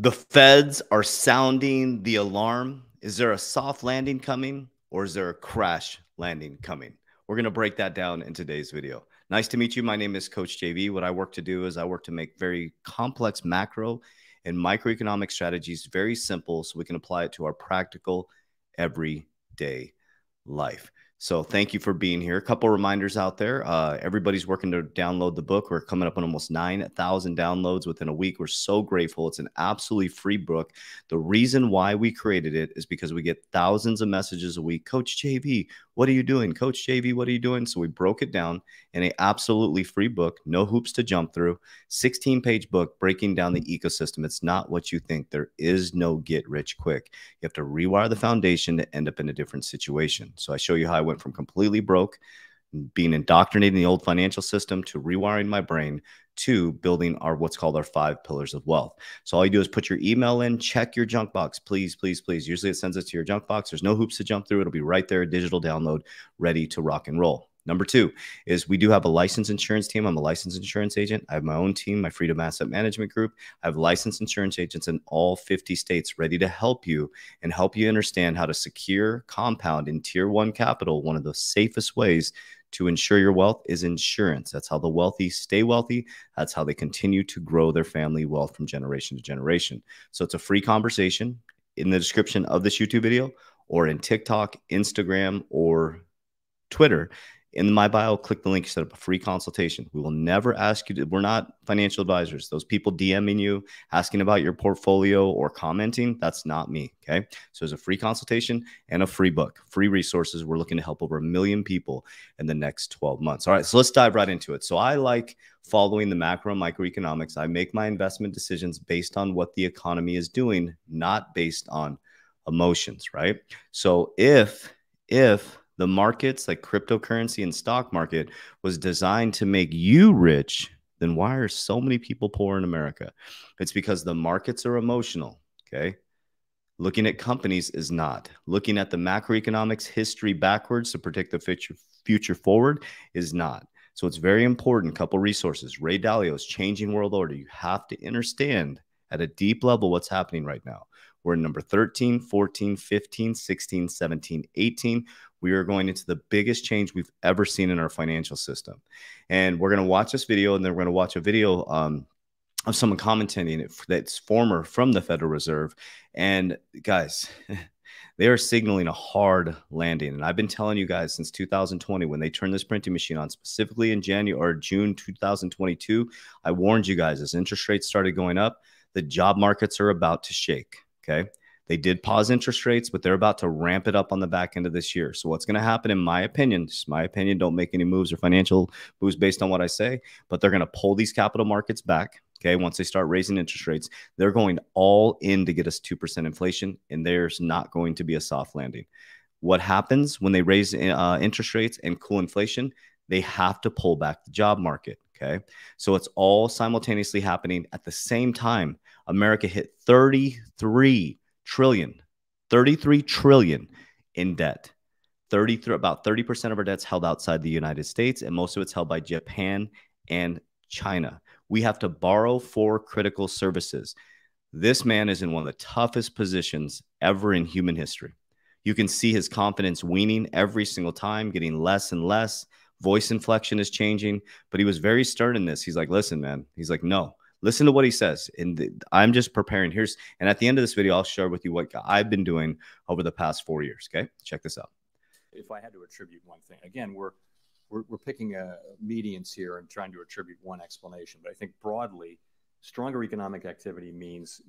The feds are sounding the alarm. Is there a soft landing coming or is there a crash landing coming? We're going to break that down in today's video. Nice to meet you. My name is Coach JV. What I work to do is I work to make very complex macro and microeconomic strategies very simple so we can apply it to our practical everyday life. So thank you for being here. A couple reminders out there. Everybody's working to download the book. We're coming up on almost 9,000 downloads within a week. We're so grateful. It's an absolutely free book. The reason why we created it is because we get thousands of messages a week. Coach JV, what are you doing? Coach JV, what are you doing? So we broke it down in an absolutely free book, no hoops to jump through, 16-page book breaking down the ecosystem. It's not what you think. There is no get rich quick. You have to rewire the foundation to end up in a different situation. So I show you how I went from completely broke, being indoctrinated in the old financial system, to rewiring my brain, to building our what's called our 5 pillars of wealth. So all you do is put your email in, check your junk box, please, please, please. Usually it sends it to your junk box. There's no hoops to jump through. It'll be right there, a digital download, ready to rock and roll. Number 2 is we do have a licensed insurance team. I'm a licensed insurance agent. I have my own team, my Freedom Asset Management Group. I have licensed insurance agents in all 50 states ready to help you and help you understand how to secure, compound in tier 1 capital. One of the safest ways to ensure your wealth is insurance. That's how the wealthy stay wealthy. That's how they continue to grow their family wealth from generation to generation. So it's a free conversation in the description of this YouTube video, or in TikTok, Instagram, or Twitter. In my bio, click the link, set up a free consultation. We will never ask you to, we're not financial advisors. Those people DMing you, asking about your portfolio or commenting, that's not me, okay? So there's a free consultation and a free book, free resources. We're looking to help over 1 million people in the next 12 months. All right, so let's dive right into it. So I like following the macro and microeconomics. I make my investment decisions based on what the economy is doing, not based on emotions, right? So if the markets like cryptocurrency and stock market was designed to make you rich, then why are so many people poor in America? It's because the markets are emotional, okay? Looking at companies is not. Looking at the macroeconomics history backwards to predict the future forward is not. So it's very important. Couple resources. Ray Dalio's Changing World Order. You have to understand at a deep level what's happening right now. We're in number 13, 14, 15, 16, 17, 18. We are going into the biggest change we've ever seen in our financial system. And we're going to watch this video, and then we're going to watch a video of someone commenting it that's former from the Federal Reserve. And guys, they are signaling a hard landing. And I've been telling you guys since 2020, when they turned this printing machine on, specifically in January or June 2022, I warned you guys as interest rates started going up, the job markets are about to shake. Okay. They did pause interest rates, but they're about to ramp it up on the back end of this year. So what's going to happen, in my opinion, just my opinion, don't make any moves or financial moves based on what I say, but they're going to pull these capital markets back. Okay. Once they start raising interest rates, they're going all in to get us 2% inflation, and there's not going to be a soft landing. What happens when they raise interest rates and cool inflation? They have to pull back the job market. Okay. So it's all simultaneously happening at the same time. America hit 33 trillion in debt. About 30% of our debt's held outside the United States, and most of it's held by Japan and China. We have to borrow for critical services. This man is in one of the toughest positions ever in human history. You can see his confidence weaning every single time, getting less and less. Voice inflection is changing, but he was very stern in this. He's like, listen, man. He's like, no. Listen to what he says. And I'm just preparing. And at the end of this video, I'll share with you what I've been doing over the past 4 years. Okay, check this out. If I had to attribute one thing, again, we're picking medians here and trying to attribute one explanation. But I think broadly, stronger economic activity means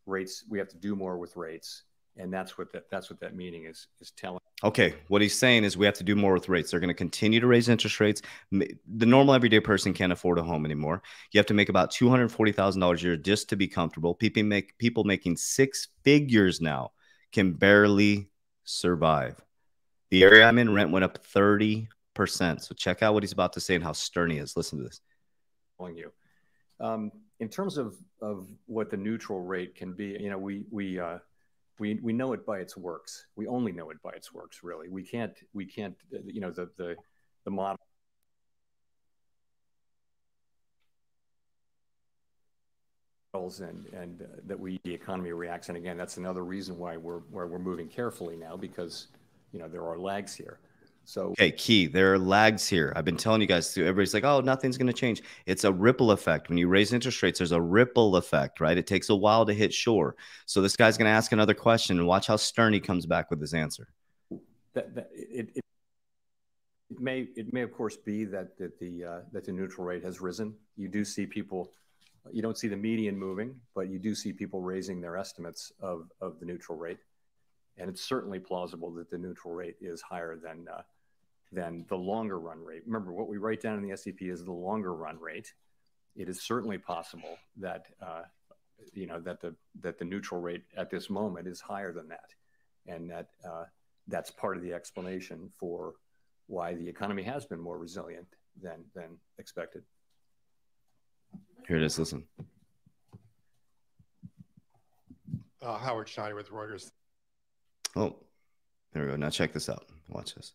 rates. We have to do more with rates, and that's what that meaning is telling. Okay, what he's saying is we have to do more with rates. They're going to continue to raise interest rates. The normal everyday person can't afford a home anymore. You have to make about $240,000 a year just to be comfortable. People making 6 figures now can barely survive. The area I'm in, rent went up 30%. So check out what he's about to say and how stern he is. Listen to this. You. In terms of what the neutral rate can be, you know, we know it by its works. We only know it by its works, really. We can't, you know, the model. and that the economy reacts. And again, that's another reason why we're moving carefully now, because there are lags here. So okay, key. There are lags here. I've been telling you guys too. Everybody's like, oh, nothing's going to change. It's a ripple effect. When you raise interest rates, there's a ripple effect, right? It takes a while to hit shore. So this guy's going to ask another question, and watch how stern he comes back with his answer. It may of course be that the neutral rate has risen. You do see people. You don't see the median moving, but you do see people raising their estimates of the neutral rate. And it's certainly plausible that the neutral rate is higher than the longer run rate. Remember, what we write down in the SEP is the longer run rate. It is certainly possible that that the neutral rate at this moment is higher than that, and that's part of the explanation for why the economy has been more resilient than expected. Here it is. Listen. Howard Schneider with Reuters. Oh, there we go. Now check this out. Watch this.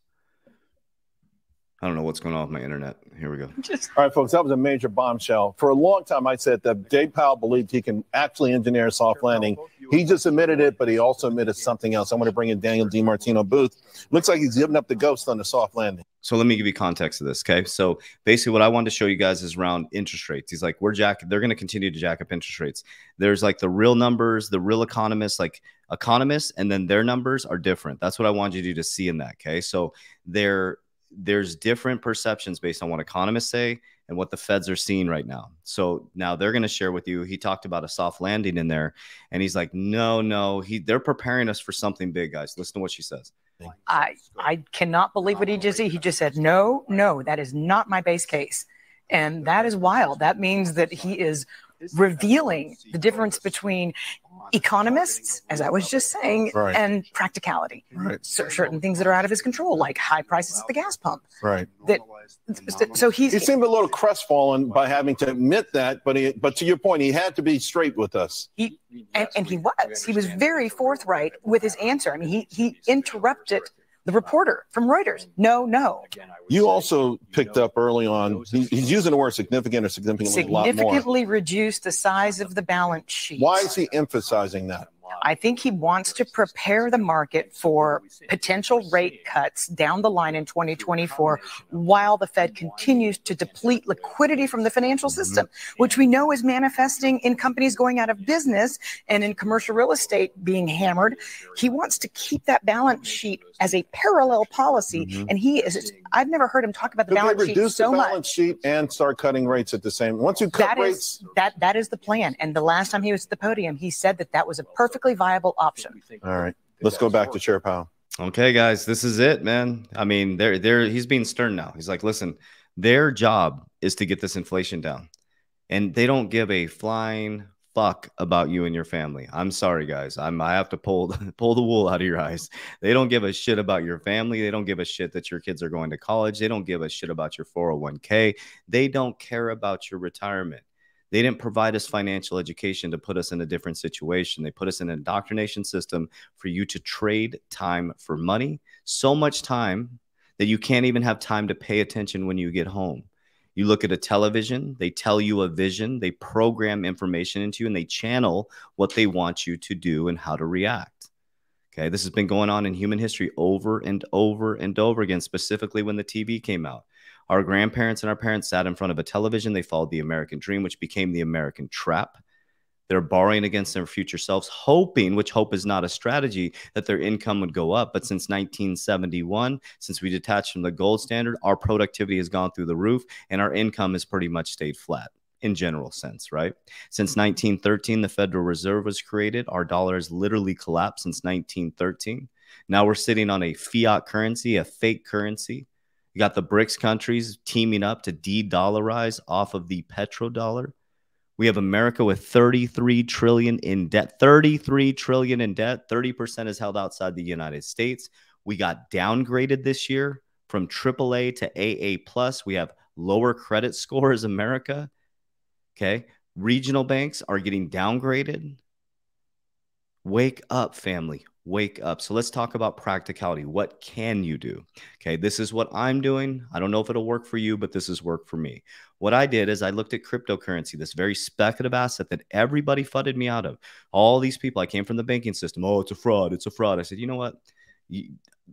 I don't know what's going on with my internet. Here we go. All right, folks, that was a major bombshell. For a long time, I said that Jay Powell believed he can actually engineer a soft landing. He just admitted it, but he also admitted something else. I'm going to bring in Daniel DiMartino Booth. Looks like he's giving up the ghost on the soft landing. So let me give you context of this, okay? So basically what I wanted to show you guys is around interest rates. He's like, they're going to continue to jack up interest rates. There's like the real numbers, the real economists, and then their numbers are different. That's what I wanted you to see in that, okay? So there's different perceptions based on what economists say and what the feds are seeing right now. So now they're going to share with you. He talked about a soft landing in there, and he's like, no, they're preparing us for something big, guys. Listen to what she says. I cannot believe what he just said. He just said, no, that is not my base case. And that is wild. That means that he is revealing the difference between economists, as I was just saying, right, and practicality. Right. Certain things that are out of his control, like high prices at the gas pump. Right. So he seemed a little crestfallen by having to admit that, but to your point, he had to be straight with us. He was very forthright with his answer. I mean, he interrupted the reporter from Reuters. No. You also picked up early on, he's using the word significant or significantly a lot more. Significantly reduced the size of the balance sheet. Why is he emphasizing that? I think he wants to prepare the market for potential rate cuts down the line in 2024 while the Fed continues to deplete liquidity from the financial system, which we know is manifesting in companies going out of business and in commercial real estate being hammered. He wants to keep that balance sheet as a parallel policy, and I've never heard him talk about the balance sheet so much. Reduce the balance sheet and start cutting rates at the same. Once you cut rates, that is the plan. And the last time he was at the podium, he said that was a perfectly viable option. All right, let's go back to Chair Powell. Okay, guys, this is it, man. I mean, he's being stern now. He's like, listen, their job is to get this inflation down, and they don't give a flying fuck about you and your family. I'm sorry, guys. I have to pull the wool out of your eyes. They don't give a shit about your family. They don't give a shit that your kids are going to college. They don't give a shit about your 401k. They don't care about your retirement. They didn't provide us financial education to put us in a different situation. They put us in an indoctrination system for you to trade time for money, so much time that you can't even have time to pay attention when you get home. You look at a television, they tell you a vision, they program information into you, and they channel what they want you to do and how to react. Okay, this has been going on in human history over and over and over again, specifically when the TV came out. Our grandparents and our parents sat in front of a television. They followed the American dream, which became the American trap. They're borrowing against their future selves, hoping, which hope is not a strategy, that their income would go up. But since 1971, since we detached from the gold standard, our productivity has gone through the roof and our income has pretty much stayed flat in general sense, right? Since 1913, the Federal Reserve was created. Our dollar has literally collapsed since 1913. Now we're sitting on a fiat currency, a fake currency. You got the BRICS countries teaming up to de-dollarize off of the petrodollar. We have America with 33 trillion in debt. 33 trillion in debt. 30% is held outside the United States. We got downgraded this year from AAA to AA+. We have lower credit score as America. Okay. Regional banks are getting downgraded. Wake up, family. Wake up. So let's talk about practicality. What can you do? Okay, this is what I'm doing. I don't know if it'll work for you, but this has worked for me. What I did is I looked at cryptocurrency, this very speculative asset that everybody fudded me out of. All these people, I came from the banking system. Oh, it's a fraud. It's a fraud. I said, you know what?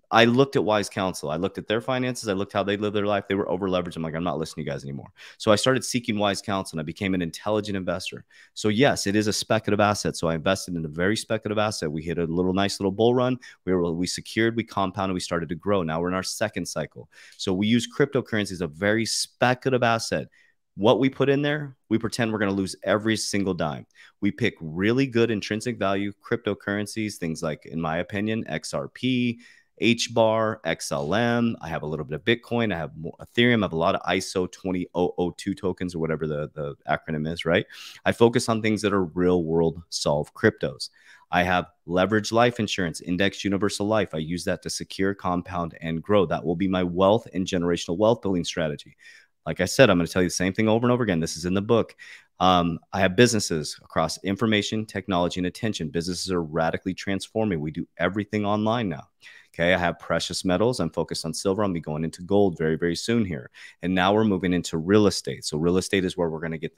I looked at wise counsel. I looked at their finances. I looked how they live their life. They were over leveraged. I'm like, I'm not listening to you guys anymore. So I started seeking wise counsel and I became an intelligent investor. So yes, it is a speculative asset. So I invested in a very speculative asset. We hit a nice little bull run. We secured, we compounded, we started to grow. Now we're in our second cycle. So we use cryptocurrency as a very speculative asset. What we put in there, we pretend we're going to lose every single dime. We pick really good intrinsic value cryptocurrencies, things like, in my opinion, XRP, HBAR, XLM. I have a little bit of Bitcoin. I have Ethereum. I have a lot of ISO 20002 tokens, or whatever the acronym is, right? I focus on things that are real world solve cryptos. I have leveraged life insurance, indexed universal life. I use that to secure, compound, and grow. That will be my wealth and generational wealth building strategy. Like I said, I'm going to tell you the same thing over and over again. This is in the book. I have businesses across information, technology, and attention. Businesses are radically transforming. We do everything online now. Okay, I have precious metals. I'm focused on silver. I'll be going into gold very, very soon here. And now we're moving into real estate. So real estate is where we're going to get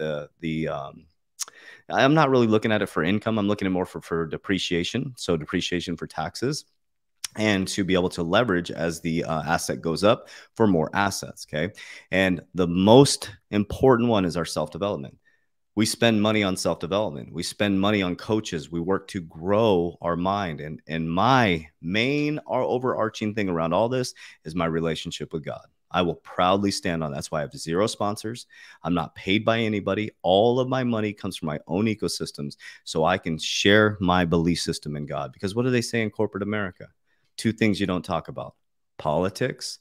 I'm not really looking at it for income. I'm looking at more for depreciation. So depreciation for taxes, and to be able to leverage as the asset goes up for more assets, okay? And the most important one is our self-development. We spend money on self-development. We spend money on coaches. We work to grow our mind. And my main overarching thing around all this is my relationship with God. I will proudly stand on that. That's why I have 0 sponsors. I'm not paid by anybody. All of my money comes from my own ecosystems so I can share my belief system in God. Because what do they say in corporate America? 2 things you don't talk about: politics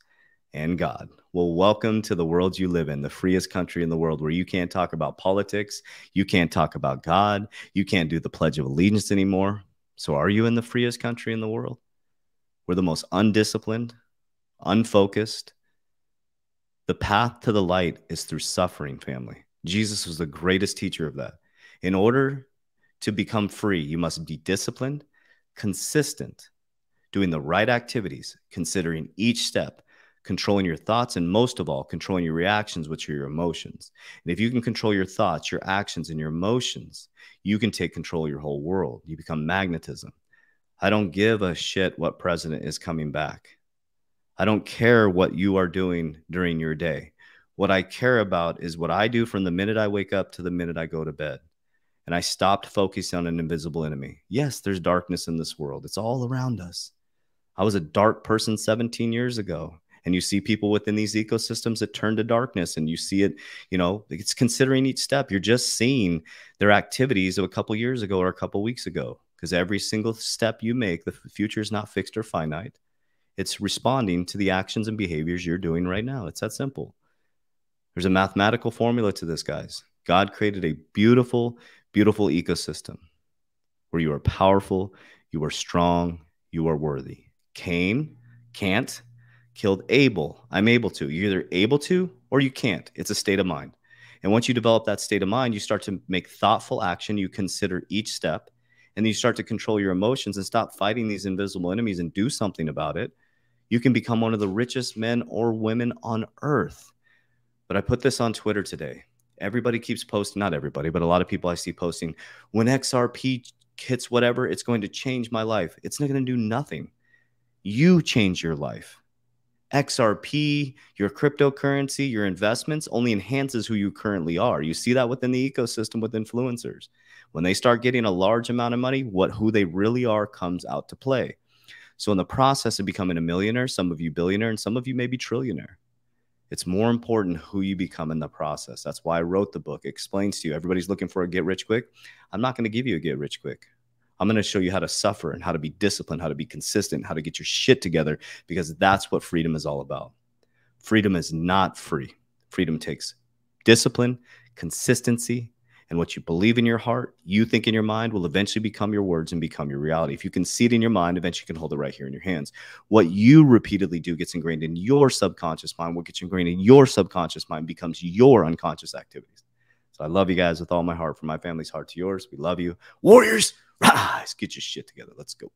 and God. Well, welcome to the world you live in, the freest country in the world, where you can't talk about politics, you can't talk about God, you can't do the Pledge of Allegiance anymore. So are you in the freest country in the world? We're the most undisciplined, unfocused. The path to the light is through suffering, family. Jesus was the greatest teacher of that. In order to become free, you must be disciplined, consistent, doing the right activities, considering each step, controlling your thoughts, and most of all, controlling your reactions, which are your emotions. And if you can control your thoughts, your actions, and your emotions, you can take control of your whole world. You become magnetism. I don't give a shit what president is coming back. I don't care what you are doing during your day. What I care about is what I do from the minute I wake up to the minute I go to bed. And I stopped focusing on an invisible enemy. Yes, there's darkness in this world. It's all around us. I was a dark person 17 years ago. And you see people within these ecosystems that turn to darkness, and you see it, you know, it's considering each step. You're just seeing their activities of a couple years ago or a couple weeks ago, because every single step you make, the future is not fixed or finite. It's responding to the actions and behaviors you're doing right now. It's that simple. There's a mathematical formula to this, guys. God created a beautiful, beautiful ecosystem where you are powerful, you are strong, you are worthy. Cain can't, killed Abel. I'm able to. You're either able to or you can't. It's a state of mind. And once you develop that state of mind, you start to make thoughtful action. You consider each step, and then you start to control your emotions and stop fighting these invisible enemies and do something about it. You can become one of the richest men or women on earth. But I put this on Twitter today. Everybody keeps posting, not everybody, but a lot of people I see posting, when XRP hits whatever, it's going to change my life. It's not going to do nothing. You change your life. XRP, your cryptocurrency, your investments only enhances who you currently are. You see that within the ecosystem with influencers. When they start getting a large amount of money, who they really are comes out to play. So in the process of becoming a millionaire, some of you billionaire, and some of you maybe trillionaire, it's more important who you become in the process. That's why I wrote the book. It explains to you, everybody's looking for a get rich quick. I'm not going to give you a get rich quick. I'm going to show you how to suffer and how to be disciplined, how to be consistent, how to get your shit together, because that's what freedom is all about. Freedom is not free. Freedom takes discipline, consistency, and what you believe in your heart, you think in your mind, will eventually become your words and become your reality. If you can see it in your mind, eventually you can hold it right here in your hands. What you repeatedly do gets ingrained in your subconscious mind. What gets ingrained in your subconscious mind becomes your unconscious activities. So I love you guys with all my heart, from my family's heart to yours. We love you. Warriors, rise, get your shit together. Let's go.